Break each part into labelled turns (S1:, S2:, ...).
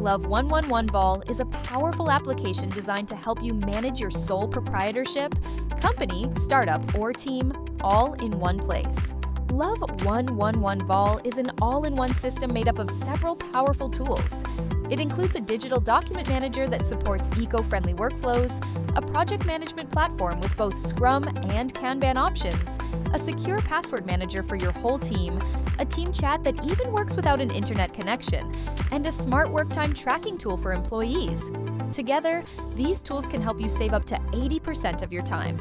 S1: LOV111VOL is a powerful application designed to help you manage your sole proprietorship, company, startup, or team all in one place. LOV111VOL is an all-in-one system made up of several powerful tools. It includes a digital document manager that supports eco-friendly workflows, a project management platform with both Scrum and Kanban options, a secure password manager for your whole team, a team chat that even works without an internet connection, and a smart work time tracking tool for employees. Together, these tools can help you save up to 80% of your time.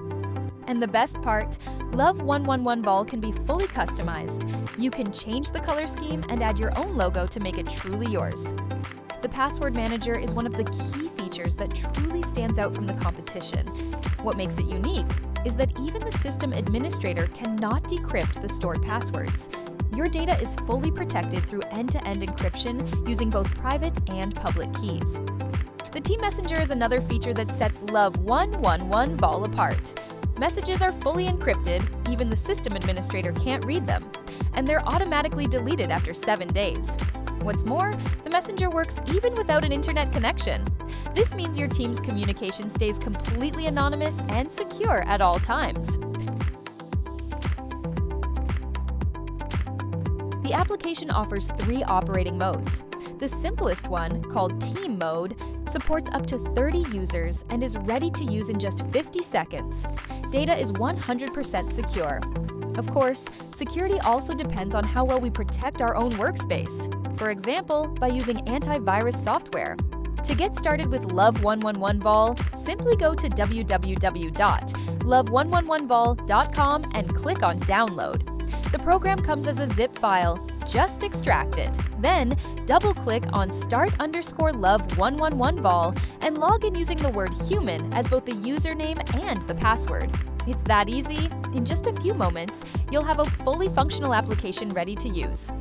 S1: And the best part, LOV111VOL can be fully customized. You can change the color scheme and add your own logo to make it truly yours. The password manager is one of the key features that truly stands out from the competition. What makes it unique is that even the system administrator cannot decrypt the stored passwords. Your data is fully protected through end-to-end encryption using both private and public keys. The Team Messenger is another feature that sets LOV111VOL apart. Messages are fully encrypted, even the system administrator can't read them, and they're automatically deleted after 7 days. What's more, the Messenger works even without an internet connection. This means your team's communication stays completely anonymous and secure at all times. The application offers 3 operating modes. The simplest one, called Team Mode, supports up to 30 users and is ready to use in just 50 seconds. Data is 100% secure. Of course, security also depends on how well we protect our own workspace. For example, by using antivirus software. To get started with LOV111VOL, simply go to www.lov111vol.com and click on Download. The program comes as a zip file. Just extract it. Then, double-click on Start_LOV111VOL and log in using the word human as both the username and the password. It's that easy. In just a few moments, you'll have a fully functional application ready to use.